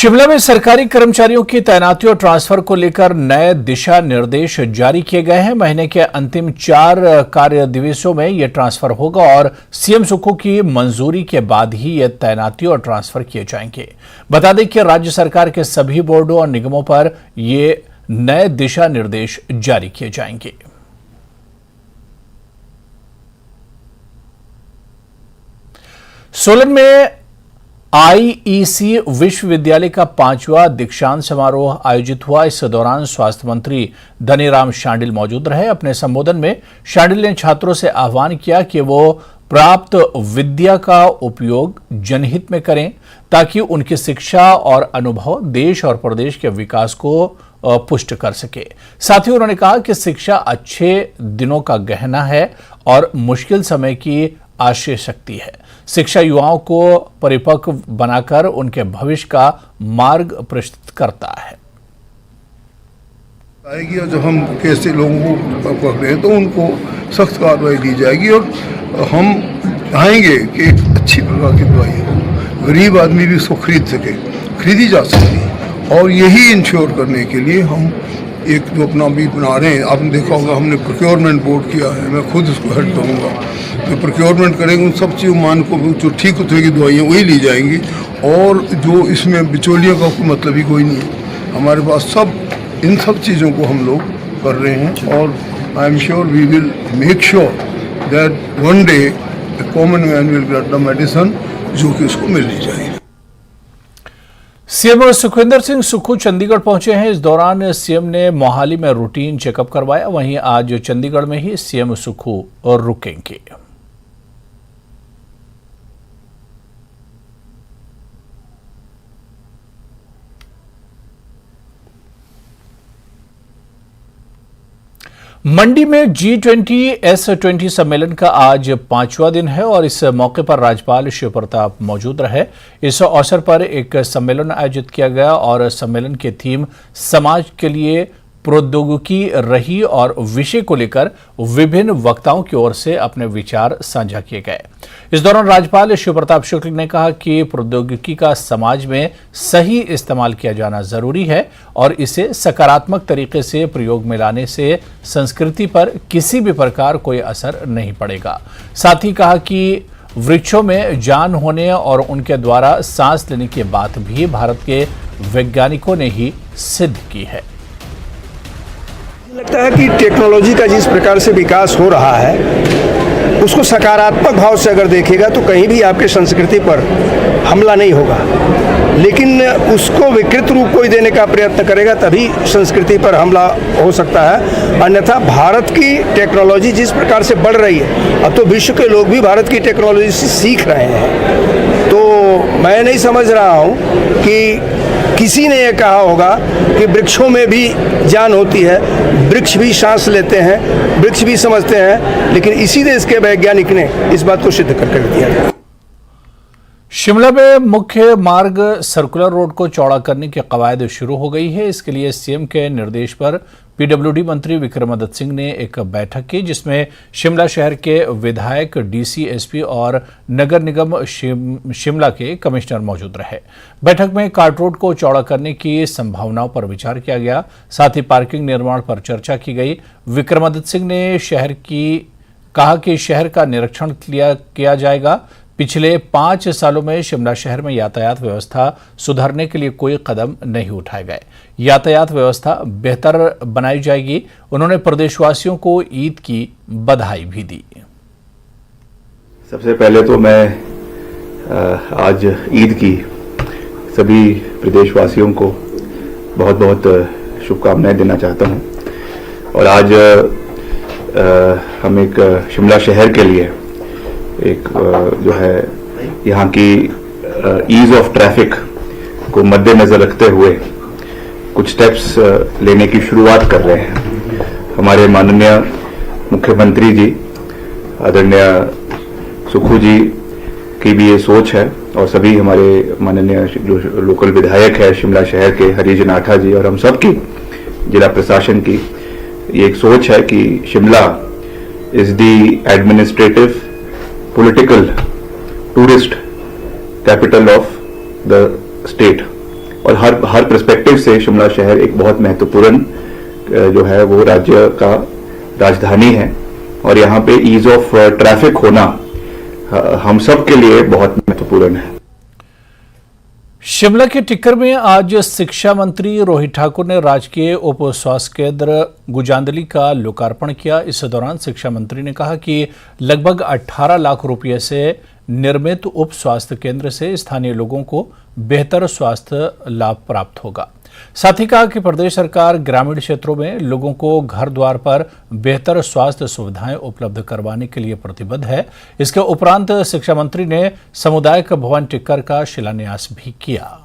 शिमला में सरकारी कर्मचारियों की तैनाती और ट्रांसफर को लेकर नए दिशा निर्देश जारी किए गए हैं। महीने के अंतिम 4 कार्य दिवसों में यह ट्रांसफर होगा और सीएम सुक्खू की मंजूरी के बाद ही यह तैनाती और ट्रांसफर किए जाएंगे। बता दें कि राज्य सरकार के सभी बोर्डों और निगमों पर ये नए दिशा निर्देश जारी किए जाएंगे। सोलन में आईईसी विश्वविद्यालय का 5वां दीक्षांत समारोह आयोजित हुआ। इस दौरान स्वास्थ्य मंत्री धनीराम शांडिल मौजूद रहे। अपने संबोधन में शांडिल ने छात्रों से आह्वान किया कि वो प्राप्त विद्या का उपयोग जनहित में करें ताकि उनकी शिक्षा और अनुभव देश और प्रदेश के विकास को पुष्ट कर सके। साथ ही उन्होंने कहा कि शिक्षा अच्छे दिनों का गहना है और मुश्किल समय की आश्रय शक्ति है। शिक्षा युवाओं को परिपक्व बनाकर उनके भविष्य का मार्ग प्रशस्त करता है। आएगी और जब हम कैसे लोगों को पकड़े तो उनको सख्त कार्रवाई की जाएगी और हम चाहेंगे कि एक अच्छी प्रकार की दवाई हो, गरीब आदमी भी उसको खरीद सके, खरीदी जा सकती। और यही इंश्योर करने के लिए हम एक जो अपना भी बना रहे हैं, आपने देखा होगा हमने प्रोक्योरमेंट बोर्ड किया है, मैं खुद उसको हेड करूँगा। जो प्रोक्योरमेंट करेंगे उन सब चीज़ों मानकों जो ठीक उतरेगी दवाइयाँ वही ली जाएंगी और जो इसमें बिचौलियों का कोई मतलब ही कोई नहीं है। हमारे पास सब इन सब चीज़ों को हम लोग कर रहे हैं और I am sure we will make sure that one day the common man will get the medicine जो कि उसको मिलनी चाहिए। सीएम सुखविंदर सिंह सुक्खू चंडीगढ़ पहुंचे हैं। इस दौरान सीएम ने मोहाली में रूटीन चेकअप करवाया। वहीं आज चंडीगढ़ में ही सीएम सुक्खू रुकेंगे। मंडी में G20 S20 सम्मेलन का आज 5वां दिन है और इस मौके पर राज्यपाल शिव प्रताप मौजूद रहे। इस अवसर पर एक सम्मेलन आयोजित किया गया और सम्मेलन की थीम समाज के लिए प्रौद्योगिकी रही और विषय को लेकर विभिन्न वक्ताओं की ओर से अपने विचार साझा किए गए। इस दौरान राज्यपाल शिव प्रताप शुक्ल ने कहा कि प्रौद्योगिकी का समाज में सही इस्तेमाल किया जाना जरूरी है और इसे सकारात्मक तरीके से प्रयोग में लाने से संस्कृति पर किसी भी प्रकार कोई असर नहीं पड़ेगा। साथ ही कहा कि वृक्षों में जान होने और उनके द्वारा सांस लेने की बात भी भारत के वैज्ञानिकों ने ही सिद्ध की है। लगता है कि टेक्नोलॉजी का जिस प्रकार से विकास हो रहा है उसको सकारात्मक भाव से अगर देखेगा तो कहीं भी आपके संस्कृति पर हमला नहीं होगा, लेकिन उसको विकृत रूप कोई देने का प्रयत्न करेगा तभी संस्कृति पर हमला हो सकता है। अन्यथा भारत की टेक्नोलॉजी जिस प्रकार से बढ़ रही है अब तो विश्व के लोग भी भारत की टेक्नोलॉजी से सीख रहे हैं। तो मैं नहीं समझ रहा हूँ कि किसी ने यह कहा होगा कि वृक्षों में भी जान होती है, वृक्ष भी सांस लेते हैं, वृक्ष भी समझते हैं, लेकिन इसी देश के वैज्ञानिक ने इस बात को सिद्ध कर दिया। शिमला में मुख्य मार्ग सर्कुलर रोड को चौड़ा करने की कवायद शुरू हो गई है। इसके लिए सीएम के निर्देश पर पीडब्ल्यूडी मंत्री विक्रमादित्य सिंह ने एक बैठक की जिसमें शिमला शहर के विधायक, डीसी, एसपी और नगर निगम शिमला के कमिश्नर मौजूद रहे। बैठक में कार्ट रोड को चौड़ा करने की संभावनाओं पर विचार किया गया। साथ ही पार्किंग निर्माण पर चर्चा की गई। विक्रमादित्य सिंह ने कहा कि शहर का निरीक्षण किया जाएगा। पिछले 5 सालों में शिमला शहर में यातायात व्यवस्था सुधारने के लिए कोई कदम नहीं उठाए गए। यातायात व्यवस्था बेहतर बनाई जाएगी। उन्होंने प्रदेशवासियों को ईद की बधाई भी दी। सबसे पहले तो मैं आज ईद की सभी प्रदेशवासियों को बहुत बहुत शुभकामनाएं देना चाहता हूं। और आज हम एक शिमला शहर के लिए एक जो है यहाँ की ईज ऑफ ट्रैफिक को मद्देनजर रखते हुए कुछ स्टेप्स लेने की शुरुआत कर रहे हैं। हमारे माननीय मुख्यमंत्री जी आदरणीय सुक्खू जी की भी ये सोच है और सभी हमारे माननीय जो लोकल विधायक है शिमला शहर के हरीश नाठा जी और हम सब की जिला प्रशासन की ये एक सोच है कि Shimla is the administrative political tourist capital of the state और हर पर्सपेक्टिव से शिमला शहर एक बहुत महत्वपूर्ण जो है वो राज्य का राजधानी है और यहाँ पे ईज ऑफ ट्रैफिक होना हम सब के लिए बहुत महत्वपूर्ण है। शिमला के टिक्कर में आज शिक्षा मंत्री रोहित ठाकुर ने राजकीय उप स्वास्थ्य केंद्र गुजांदली का लोकार्पण किया। इस दौरान शिक्षा मंत्री ने कहा कि लगभग 18 लाख रुपये से निर्मित उप स्वास्थ्य केंद्र से स्थानीय लोगों को बेहतर स्वास्थ्य लाभ प्राप्त होगा। साथ ही कहा कि प्रदेश सरकार ग्रामीण क्षेत्रों में लोगों को घर द्वार पर बेहतर स्वास्थ्य सुविधाएं उपलब्ध करवाने के लिए प्रतिबद्ध है। इसके उपरांत शिक्षा मंत्री ने सामुदायिक भवन टिक्कर का शिलान्यास भी किया।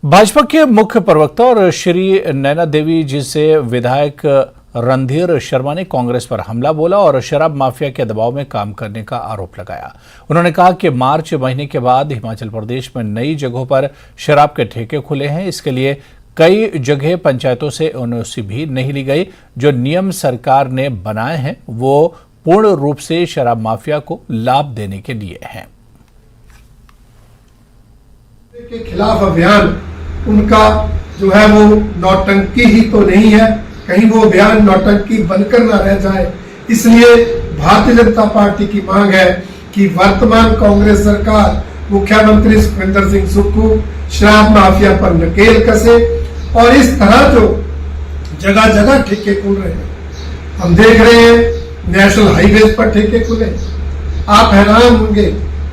भाजपा के मुख्य प्रवक्ता और श्री नैना देवी जी से विधायक रणधीर शर्मा ने कांग्रेस पर हमला बोला और शराब माफिया के दबाव में काम करने का आरोप लगाया। उन्होंने कहा कि मार्च महीने के बाद हिमाचल प्रदेश में नई जगहों पर शराब के ठेके खुले हैं। इसके लिए कई जगह पंचायतों से एनओसी भी नहीं ली गई। जो नियम सरकार ने बनाए हैं वो पूर्ण रूप से शराब माफिया को लाभ देने के लिए हैं। के खिलाफ अभियान उनका जो है वो नौटंकी ही तो नहीं है, कहीं वो अभियान नौटंकी बनकर ना रह जाए। इसलिए भारतीय जनता पार्टी की मांग है कि वर्तमान कांग्रेस सरकार मुख्यमंत्री सुखविंदर सिंह सुक्खू शराब माफिया पर नकेल कसे और इस तरह जो जगह जगह ठेके खुल रहे हैं, हम देख रहे हैं नेशनल हाईवे पर ठेके खुले। आप हैरान होंगे,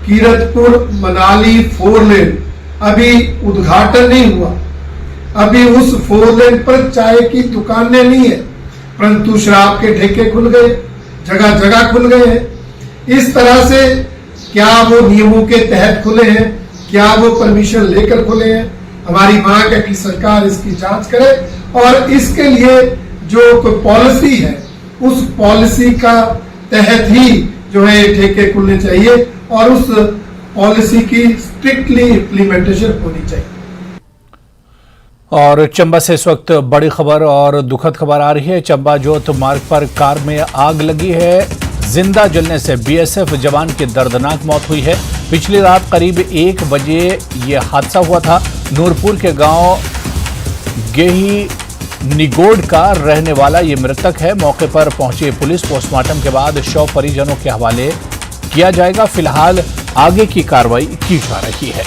कीरतपुर मनाली 4 लेन अभी उद्घाटन नहीं हुआ, अभी उस 4 लेन पर चाय की दुकानें नहीं है, परंतु शराब के ठेके खुल गए, जगह जगह खुल गए हैं। इस तरह से क्या वो नियमों के तहत खुले हैं, क्या वो परमिशन लेकर खुले हैं? हमारी मांग है कि सरकार इसकी जांच करे और इसके लिए जो कोई पॉलिसी है उस पॉलिसी का तहत ही जो है ठेके खुलने चाहिए और उस पॉलिसी की स्ट्रिक्टली इम्प्लीमेंटेशन होनी चाहिए। और चंबा से इस वक्त बड़ी खबर और दुखद खबर आ रही है। चंबा जोत मार्ग पर कार में आग लगी है। जिंदा जलने से बीएसएफ जवान की दर्दनाक मौत हुई है। पिछली रात करीब 1 बजे ये हादसा हुआ था। नूरपुर के गांव गेही निगोड का रहने वाला ये मृतक है। मौके पर पहुंची पुलिस पोस्टमार्टम के बाद शव परिजनों के हवाले किया जाएगा। फिलहाल आगे की कार्रवाई की जा रही है।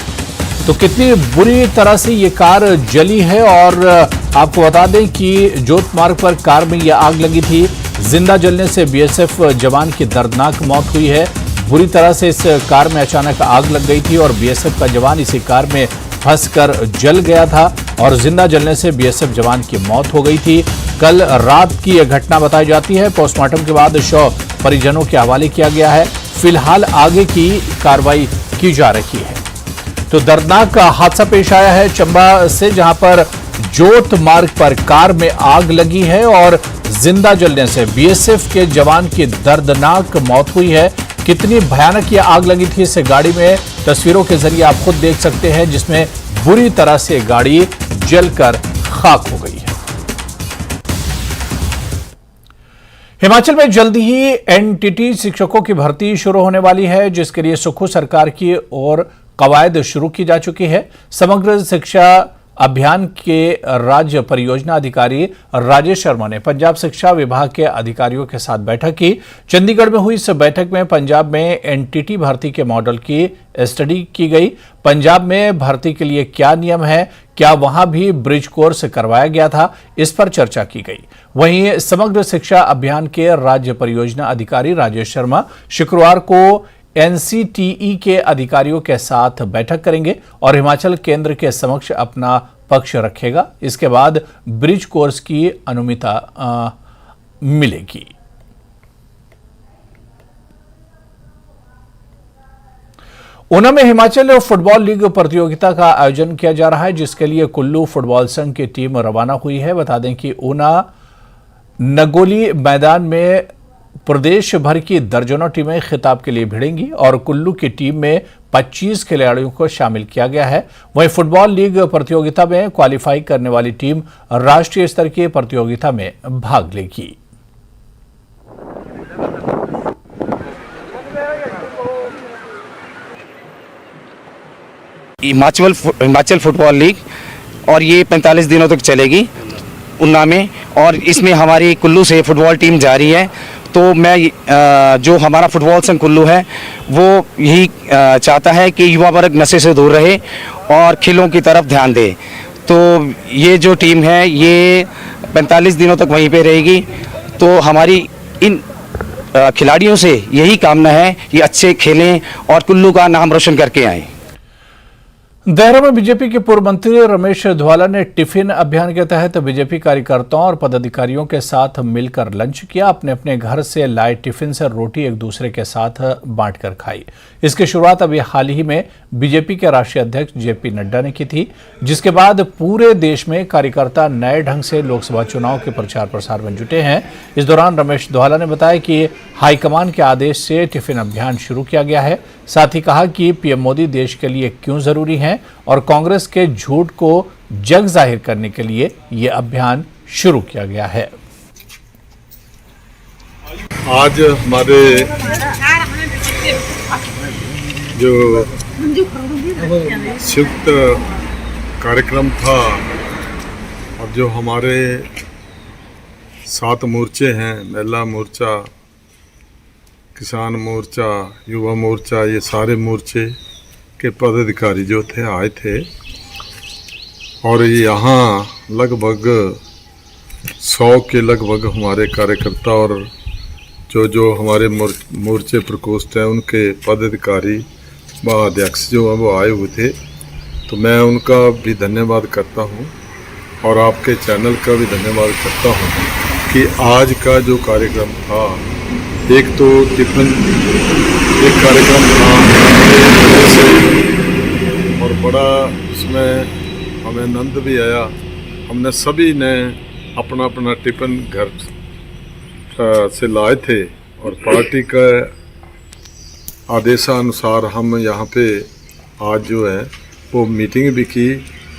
तो कितनी बुरी तरह से ये कार जली है और आपको बता दें कि जोत मार्ग पर कार में यह आग लगी थी। जिंदा जलने से बीएसएफ जवान की दर्दनाक मौत हुई है। बुरी तरह से इस कार में अचानक आग लग गई थी और बीएसएफ का जवान इसी कार में फंसकर जल गया था और जिंदा जलने से बीएसएफ जवान की मौत हो गई थी। कल रात की यह घटना बताई जाती है। पोस्टमार्टम के बाद शव परिजनों के हवाले किया गया है। फिलहाल आगे की कार्रवाई की जा रही है। तो दर्दनाक हादसा पेश आया है चंबा से, जहां पर जोत मार्ग पर कार में आग लगी है और जिंदा जलने से बीएसएफ के जवान की दर्दनाक मौत हुई है। कितनी भयानक ये आग लगी थी इस गाड़ी में, तस्वीरों के जरिए आप खुद देख सकते हैं, जिसमें बुरी तरह से गाड़ी जलकर खाक हो गई है। हिमाचल में जल्दी ही एनटीटी शिक्षकों की भर्ती शुरू होने वाली है, जिसके लिए सुक्खू सरकार की ओर कवायद शुरू की जा चुकी है। समग्र शिक्षा अभियान के राज्य परियोजना अधिकारी राजेश शर्मा ने पंजाब शिक्षा विभाग के अधिकारियों के साथ बैठक की। चंडीगढ़ में हुई इस बैठक में पंजाब में एनटीटी भर्ती के मॉडल की स्टडी की गई। पंजाब में भर्ती के लिए क्या नियम है, क्या वहां भी ब्रिज कोर्स करवाया गया था, इस पर चर्चा की गई। वहीं समग्र शिक्षा अभियान के राज्य परियोजना अधिकारी राजेश शर्मा शुक्रवार को एनसीटीई के अधिकारियों के साथ बैठक करेंगे और हिमाचल केंद्र के समक्ष अपना पक्ष रखेगा। इसके बाद ब्रिज कोर्स की अनुमति मिलेगी। ऊना में हिमाचल फुटबॉल लीग प्रतियोगिता का आयोजन किया जा रहा है, जिसके लिए कुल्लू फुटबॉल संघ की टीम रवाना हुई है। बता दें कि ऊना नगोली मैदान में प्रदेश भर की दर्जनों टीमें खिताब के लिए भिड़ेंगी और कुल्लू की टीम में 25 खिलाड़ियों को शामिल किया गया है। वहीं फुटबॉल लीग प्रतियोगिता में क्वालिफाई करने वाली टीम राष्ट्रीय स्तर की प्रतियोगिता में भाग लेगी। हिमाचल फुटबॉल लीग, और ये 45 दिनों तक चलेगी उन्ना में। और इसमें हमारी कुल्लू से फुटबॉल टीम जा रही है। तो मैं जो हमारा फुटबॉल संघ कुल्लू है वो यही चाहता है कि युवा वर्ग नशे से दूर रहे और खेलों की तरफ ध्यान दे। तो ये जो टीम है ये 45 दिनों तक वहीं पे रहेगी। तो हमारी इन खिलाड़ियों से यही कामना है कि अच्छे खेलें और कुल्लू का नाम रोशन करके आएँ। देहरा में बीजेपी के पूर्व मंत्री रमेश धवाला ने टिफिन अभियान के तहत बीजेपी कार्यकर्ताओं और पदाधिकारियों के साथ मिलकर लंच किया। अपने अपने घर से लाए टिफिन से रोटी एक दूसरे के साथ बांटकर खाई। इसकी शुरुआत अभी हाल ही में बीजेपी के राष्ट्रीय अध्यक्ष जेपी नड्डा ने की थी, जिसके बाद पूरे देश में कार्यकर्ता नए ढंग से लोकसभा चुनाव के प्रचार प्रसार में जुटे हैं। इस दौरान रमेश धवाला ने बताया कि हाईकमान के आदेश से टिफिन अभियान शुरू किया गया है। साथ ही कहा कि पीएम मोदी देश के लिए क्यों जरूरी हैं और कांग्रेस के झूठ को जग जाहिर करने के लिए ये अभियान शुरू किया गया है। आज हमारे जो संयुक्त कार्यक्रम था और जो हमारे 7 मोर्चे हैं, महिला मोर्चा, किसान मोर्चा, युवा मोर्चा, ये सारे मोर्चे के पदाधिकारी जो थे आए थे और यहाँ लगभग 100 के लगभग हमारे कार्यकर्ता और जो हमारे मोर्चे प्रकोष्ठ हैं उनके पदाधिकारी व अध्यक्ष जो हैं वो आए हुए थे। तो मैं उनका भी धन्यवाद करता हूँ और आपके चैनल का भी धन्यवाद करता हूँ कि आज का जो कार्यक्रम था, एक तो टिफिन एक कार्यक्रम था और बड़ा उसमें हमें आनंद भी आया। हमने सभी ने अपना अपना टिफिन घर से लाए थे और पार्टी का आदेशानुसार हम यहाँ पे आज जो है वो मीटिंग भी की।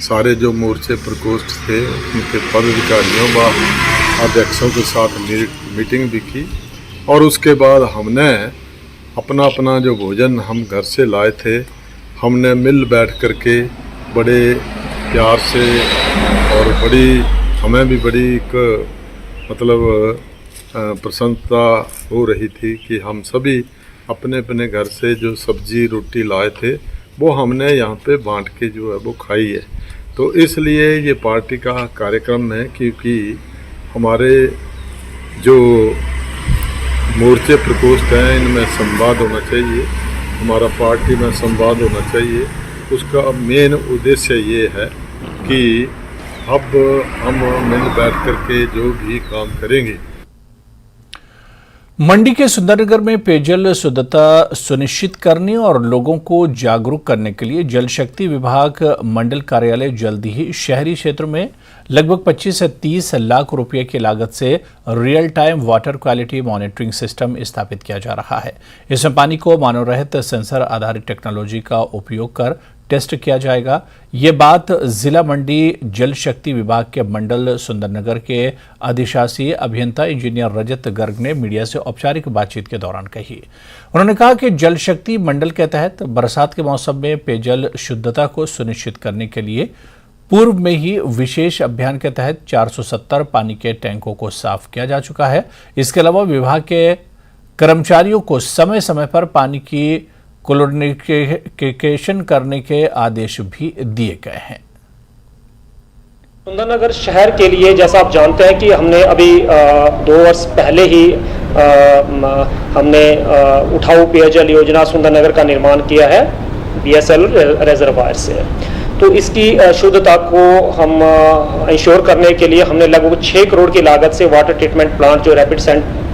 सारे जो मोर्चे प्रकोष्ठ थे उनके पदाधिकारियों व अध्यक्षों के साथ मीटिंग भी की और उसके बाद हमने अपना अपना जो भोजन हम घर से लाए थे हमने मिल बैठ करके बड़े प्यार से और हमें भी बड़ी एक मतलब प्रसन्नता हो रही थी कि हम सभी अपने अपने घर से जो सब्जी रोटी लाए थे वो हमने यहाँ पे बांट के जो है वो खाई है। तो इसलिए ये पार्टी का कार्यक्रम है क्योंकि हमारे जो मोर्चे प्रकोष्ठ हैं इनमें संवाद होना चाहिए, हमारा पार्टी में संवाद होना चाहिए। उसका मेन उद्देश्य ये है कि अब हम मिल बैठ करके जो भी काम करेंगे। मंडी के सुंदरनगर में पेयजल शुद्धता सुनिश्चित करने और लोगों को जागरूक करने के लिए जल शक्ति विभाग मंडल कार्यालय जल्द ही शहरी क्षेत्र में लगभग 25 से 30 लाख रुपए की लागत से real time water quality monitoring system स्थापित किया जा रहा है। इसमें पानी को मानव रहित सेंसर आधारित टेक्नोलॉजी का उपयोग कर टेस्ट किया जाएगा। ये बात जिला मंडी जल शक्ति विभाग के मंडल सुंदरनगर के अधिशासी अभियंता इंजीनियर रजत गर्ग ने मीडिया से औपचारिक बातचीत के दौरान कही। उन्होंने कहा कि जल शक्ति मंडल के तहत बरसात के मौसम में पेयजल शुद्धता को सुनिश्चित करने के लिए पूर्व में ही विशेष अभियान के तहत 470 पानी के टैंकों को साफ किया जा चुका है। इसके अलावा विभाग के कर्मचारियों को समय समय पर पानी की क्लोरिनेशन करने के आदेश भी दिए गए हैं। सुंदरनगर शहर के लिए जैसा आप जानते हैं कि हमने अभी 2 वर्ष पहले ही हमने उठाऊ पेयजल योजना सुंदरनगर का निर्माण किया है BSL रिजर्वायर से। तो इसकी शुद्धता को हम इंश्योर करने के लिए हमने लगभग 6 करोड़ की लागत से वाटर ट्रीटमेंट प्लांट जो rapid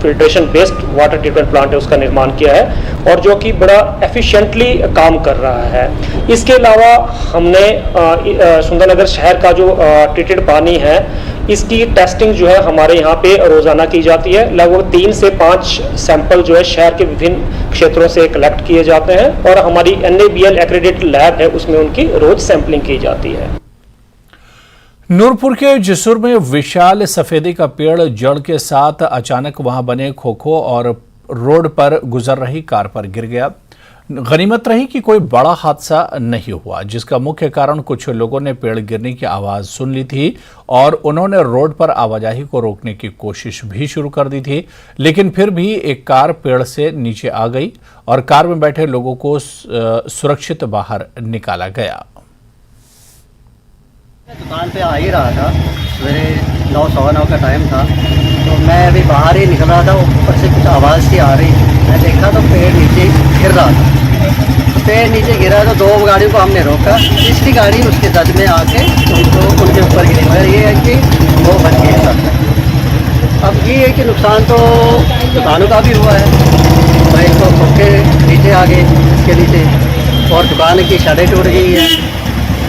filtration based water treatment plant है उसका निर्माण किया है और जो कि बड़ा एफिशिएंटली काम कर रहा है। इसके अलावा हमने सुंदरनगर शहर का जो ट्रीटेड पानी है इसकी टेस्टिंग जो है हमारे यहाँ पे रोजाना की जाती है। लगभग 3 से 5 सैंपल जो है शहर के विभिन्न क्षेत्रों से कलेक्ट किए जाते हैं और हमारी NABL एक्रेडिटेड लैब है उसमें उनकी रोज सैंपलिंग की जाती है। नूरपुर के जसूर में विशाल सफेदी का पेड़ जड़ के साथ अचानक वहां बने खोखो और रोड पर गुजर रही कार पर गिर गया। गनीमत रही कि कोई बड़ा हादसा नहीं हुआ, जिसका मुख्य कारण कुछ लोगों ने पेड़ गिरने की आवाज सुन ली थी और उन्होंने रोड पर आवाजाही को रोकने की कोशिश भी शुरू कर दी थी। लेकिन फिर भी एक कार पेड़ से नीचे आ गई और कार में बैठे लोगों को सुरक्षित बाहर निकाला गया। दुकान पे आ ही रहा था, सवेरे 9:15 का टाइम था, तो मैं अभी बाहर ही निकल रहा था। ऊपर से कुछ आवाज़ सी आ रही, मैं देखा तो पेड़ नीचे गिर रहा था। पेड़ नीचे गिरा तो 2 गाड़ियों को हमने रोका, तीसरी गाड़ी उसके जद में आके उनके ऊपर गिरी, मगर ये है कि वो बच गए सब। अब ये है कि नुकसान तो दुकानों का भी हुआ है, तो एक तो ठोके नीचे आ गए इसके नीचे, और दुकान की छड़ें टूट गई है,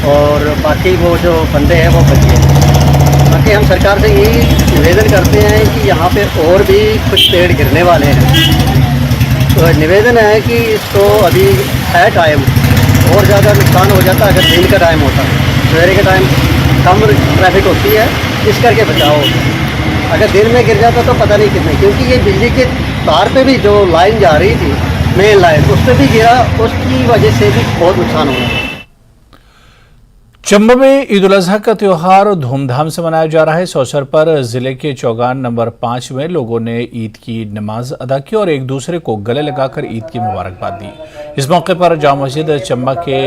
और बाकी वो जो बंदे हैं वो बच गए। बाकी हम सरकार से यही निवेदन करते हैं कि यहाँ पे और भी कुछ पेड़ गिरने वाले हैं, तो निवेदन है कि इसको अभी है टाइम, और ज़्यादा नुकसान हो जाता अगर दिन का टाइम होता। सवेरे के टाइम कम ट्रैफिक होती है, इस करके बचाव होता है। अगर दिन में गिर जाता तो पता नहीं कितने, क्योंकि ये बिजली के तार पे भी जो लाइन जा रही थी, मेन लाइन, उस पर भी गिरा, उसकी वजह से भी बहुत नुकसान हुआ। चंबा में ईद उल अजहा का त्यौहार धूमधाम से मनाया जा रहा है। इस अवसर पर जिले के चौगान नंबर 5 में लोगों ने ईद की नमाज अदा की और एक दूसरे को गले लगाकर ईद की मुबारकबाद दी। इस मौके पर जामा मस्जिद चंबा के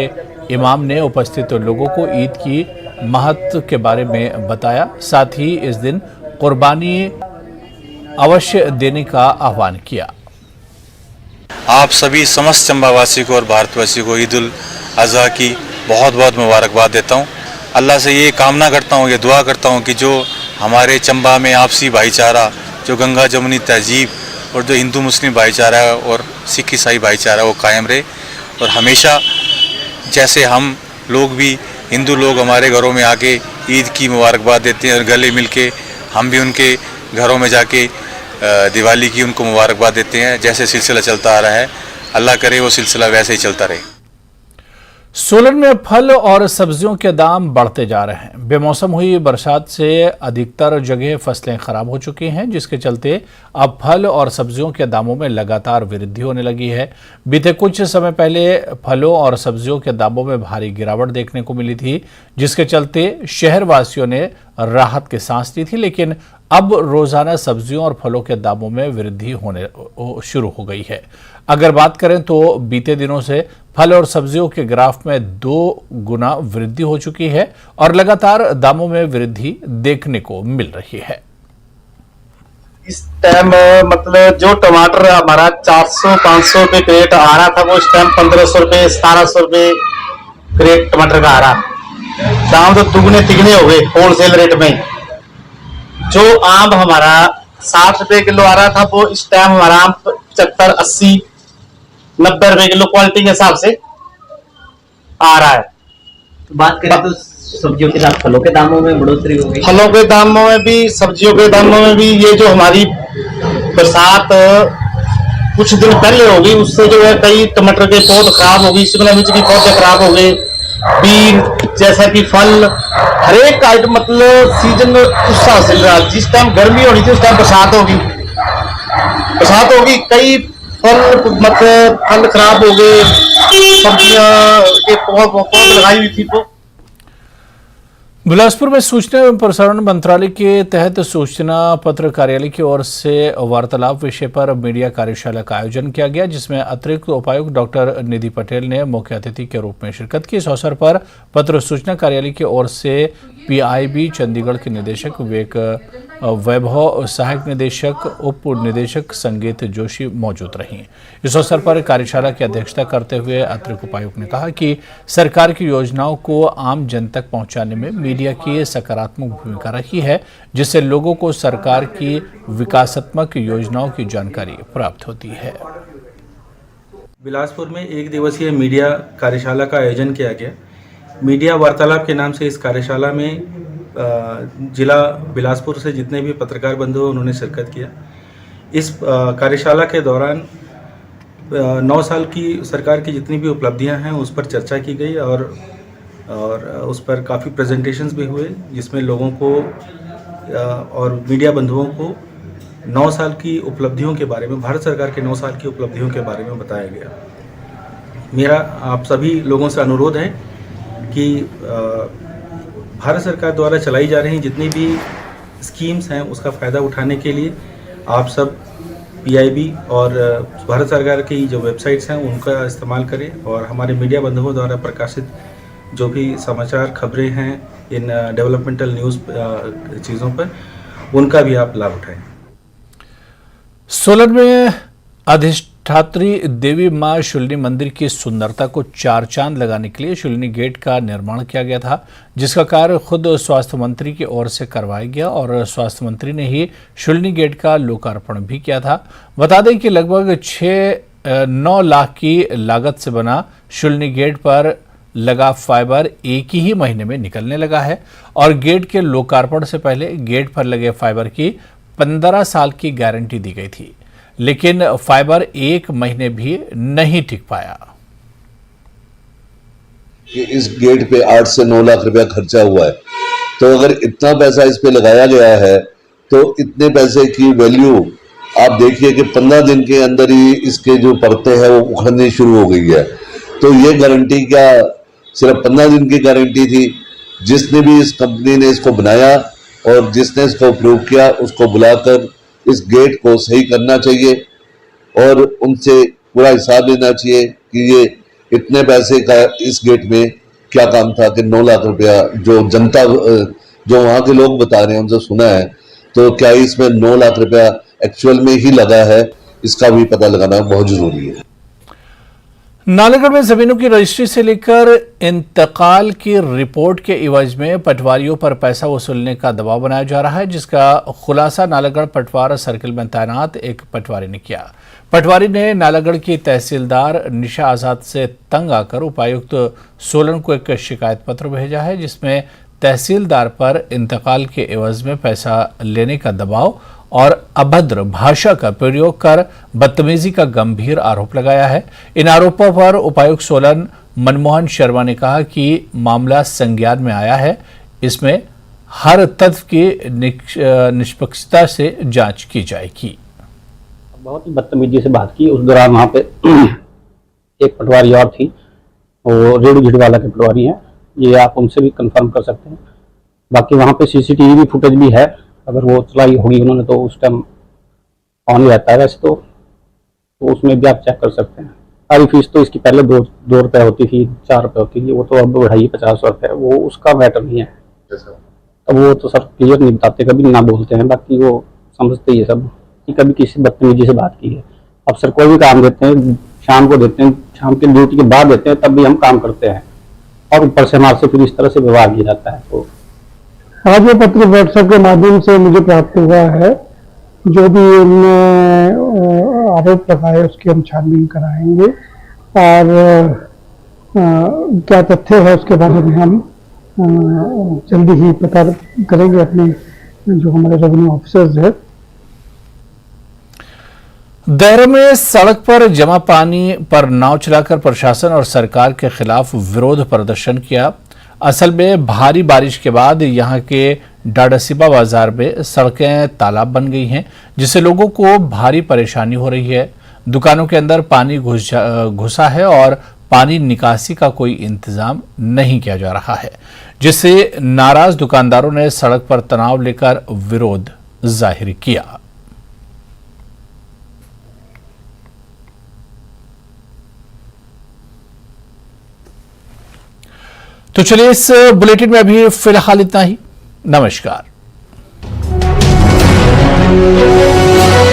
इमाम ने उपस्थित लोगों को ईद की महत्व के बारे में बताया। साथ ही इस दिन कुर्बानी अवश्य देने का आह्वान किया। आप सभी समस्त चंबावासी को और भारतवासी को ईद उल अजहा की बहुत बहुत मुबारकबाद देता हूँ। अल्लाह से ये कामना करता हूँ, ये दुआ करता हूँ कि जो हमारे चंबा में आपसी भाईचारा, जो गंगा जमुनी तहजीब और जो हिंदू मुस्लिम भाईचारा है और सिख ईसाई भाईचारा वो कायम रहे, और हमेशा जैसे हम लोग भी हिंदू लोग हमारे घरों में आके ईद की मुबारकबाद देते हैं और गले मिल के हम भी उनके घरों में जाके दिवाली की उनको मुबारकबाद देते हैं। जैसे सिलसिला चलता आ रहा है, अल्लाह करे वो सिलसिला वैसे ही चलता रहे। सोलन में फल और सब्जियों के दाम बढ़ते जा रहे हैं। बेमौसम हुई बरसात से अधिकतर जगह फसलें खराब हो चुकी हैं, जिसके चलते अब फल और सब्जियों के दामों में लगातार वृद्धि होने लगी है। बीते कुछ समय पहले फलों और सब्जियों के दामों में भारी गिरावट देखने को मिली थी, जिसके चलते शहरवासियों ने राहत की सांस ली थी। लेकिन अब रोजाना सब्जियों और फलों के दामों में वृद्धि होने शुरू हो गई है। अगर बात करें तो बीते दिनों से फल और सब्जियों के ग्राफ में 2 गुना वृद्धि हो चुकी है और लगातार दामों में वृद्धि देखने को मिल रही है। इस टाइम मतलब जो टमाटर हमारा 400-500 रुपए क्रेट आ रहा था, वो इस टाइम 1500 रुपए 1700 रुपए क्रेट टमाटर का आ रहा। दाम तो दुगने तिगने हो गए होलसेल रेट में। जो आम हमारा 60 रुपए किलो आ रहा था, वो इस टाइम हमारा आम 75, 80, 90 रुपए किलो क्वालिटी के हिसाब से आ रहा है। बात करें तो सब्जियों के साथ फलों के दामों में बढ़ोतरी हो गई। फलों के दामों में भी, सब्जियों के दामों में भी। ये जो हमारी बरसात कुछ दिन पहले हो गई, उससे जो है कई टमाटर के पौधे खराब हो गई, शिमला मिर्च के पौधे खराब हो गए, बीन जैसा कि फल, हर एक आइटम मतलब सीजन उस हिसाब से रहा। जिस टाइम गर्मी होनी थी उस टाइम बरसात होगी, कई फल खराब हो गए, सब्जियां के पौधे लगाई हुई थी। तो बिलासपुर में सूचना एवं प्रसारण मंत्रालय के तहत सूचना पत्र कार्यालय की ओर से वार्तालाप विषय पर मीडिया कार्यशाला का आयोजन किया गया, जिसमें अतिरिक्त उपायुक्त डॉक्टर निधि पटेल ने मुख्य अतिथि के रूप में शिरकत की। इस अवसर पर पत्र सूचना कार्यालय की ओर से पीआईबी चंडीगढ़ के निदेशक विवेक वैभव, सहायक निदेशक, उप निदेशक संगीत जोशी मौजूद रहीं। इस अवसर पर कार्यशाला की अध्यक्षता करते हुए अतिरिक्त उपायुक्त ने कहा कि सरकार की योजनाओं को आम जन तक पहुंचाने में मीडिया की सकारात्मक भूमिका रही है, जिससे लोगों को सरकार की विकासात्मक योजनाओं की जानकारी प्राप्त होती है। बिलासपुर में 1 दिवसीय मीडिया कार्यशाला का आयोजन किया गया। मीडिया वार्तालाप के नाम से इस कार्यशाला में जिला बिलासपुर से जितने भी पत्रकार बंधु हैं उन्होंने शिरकत किया। इस कार्यशाला के दौरान 9 साल की सरकार की जितनी भी उपलब्धियां हैं उस पर चर्चा की गई और उस पर काफ़ी प्रेजेंटेशंस भी हुए, जिसमें लोगों को और मीडिया बंधुओं को 9 साल की उपलब्धियों के बारे में, भारत सरकार के 9 साल की उपलब्धियों के बारे में बताया गया। मेरा आप सभी लोगों से अनुरोध है कि भारत सरकार द्वारा चलाई जा रही जितनी भी स्कीम्स हैं उसका फ़ायदा उठाने के लिए आप सब पीआईबी और भारत सरकार की जो वेबसाइट्स हैं उनका इस्तेमाल करें और हमारे मीडिया बंधुओं द्वारा प्रकाशित जो भी समाचार खबरें हैं इन डेवलपमेंटल न्यूज़ चीज़ों पर उनका भी आप लाभ उठाएं। सोलन में अधिष्ठात्री देवी मां शूलिनी मंदिर की सुंदरता को चार चांद लगाने के लिए शूलिनी गेट का निर्माण किया गया था, जिसका कार्य खुद स्वास्थ्य मंत्री की ओर से करवाया गया और स्वास्थ्य मंत्री ने ही शूलिनी गेट का लोकार्पण भी किया था। बता दें कि लगभग 6-9 लाख की लागत से बना शूलिनी गेट पर लगा फाइबर एक ही महीने में निकलने लगा है और गेट के लोकार्पण से पहले गेट पर लगे फाइबर की 15 साल की गारंटी दी गई थी, लेकिन फाइबर 1 महीने भी नहीं टिक पाया। इस गेट पे 8 से 9 लाख रुपया खर्चा हुआ है, तो अगर इतना पैसा इस पे लगाया गया है तो इतने पैसे की वैल्यू आप देखिए कि 15 दिन के अंदर ही इसके जो परतें हैं वो उखड़नी शुरू हो गई है। तो ये गारंटी क्या सिर्फ 15 दिन की गारंटी थी? जिसने भी इस कंपनी ने इसको बनाया और जिसने इसका उपयोग किया उसको बुलाकर इस गेट को सही करना चाहिए और उनसे पूरा हिसाब लेना चाहिए कि ये इतने पैसे का इस गेट में क्या काम था कि 9 लाख रुपया जो जनता जो वहाँ के लोग बता रहे हैं उनसे सुना है, तो क्या इसमें 9 लाख रुपया एक्चुअल में ही लगा है, इसका भी पता लगाना बहुत जरूरी है। नालागढ़ में जमीनों की रजिस्ट्री से लेकर इंतकाल की रिपोर्ट के एवज में पटवारियों पर पैसा वसूलने का दबाव बनाया जा रहा है, जिसका खुलासा नालागढ़ पटवार सर्किल में तैनात एक पटवारी ने किया। पटवारी ने नालागढ़ की तहसीलदार निशा आजाद से तंग आकर उपायुक्त सोलन को एक शिकायत पत्र भेजा है, जिसमें तहसीलदार पर इंतकाल के एवज में पैसा लेने का दबाव और अभद्र भाषा का प्रयोग कर बदतमीजी का गंभीर आरोप लगाया है। इन आरोपों पर उपायुक्त सोलन मनमोहन शर्मा ने कहा कि मामला संज्ञान में आया है, इसमें हर तथ्य की निष्पक्षता से जांच की जाएगी। बहुत ही बदतमीजी से बात की। उस दौरान वहाँ पे एक पटवारी और थी, वो रेडू झिटवाला के पटवारी हैं, ये आप उनसे भी कंफर्म कर सकते हैं। बाकी वहाँ पे सीसीटीवी भी फुटेज भी है, अगर वो चलाई होगी उन्होंने तो उस टाइम ऑन रहता है, वैसे तो उसमें भी आप चेक कर सकते हैं। सारी फीस तो इसकी पहले 2 रुपये होती थी, 4 रुपये होती थी, वो तो अब बढ़ाई 50 रुपये, वो उसका मैटर नहीं है। अब वो तो सर क्लियर नहीं बताते, कभी ना बोलते हैं, बाकी वो समझते ही सब कि कभी किसी बदतमीजी से बात की है। अफसर कोई भी काम देते हैं शाम को देते हैं, शाम की ड्यूटी के बाद देते हैं, तब भी हम काम करते हैं और ऊपर से हमारे से फिर इस तरह से व्यवहार किया जाता है। तो आज ये पत्र व्हाट्सएप के माध्यम से मुझे प्राप्त हुआ है, जो भी उनने आरोप लगाए उसकी हम छानबीन कराएंगे और क्या तथ्य है उसके बारे में हम जल्दी ही पता करेंगे अपने जो हमारे रेवेन्यू ऑफिसर्स है। देहरा में सड़क पर जमा पानी पर नाव चलाकर प्रशासन और सरकार के खिलाफ विरोध प्रदर्शन किया। असल में भारी बारिश के बाद यहां के डाडासिबा बाजार में सड़कें तालाब बन गई हैं, जिससे लोगों को भारी परेशानी हो रही है। दुकानों के अंदर पानी घुसा है और पानी निकासी का कोई इंतजाम नहीं किया जा रहा है, जिससे नाराज दुकानदारों ने सड़क पर तनाव लेकर विरोध जाहिर किया। तो चलिए इस बुलेटिन में अभी फिलहाल इतना ही। नमस्कार।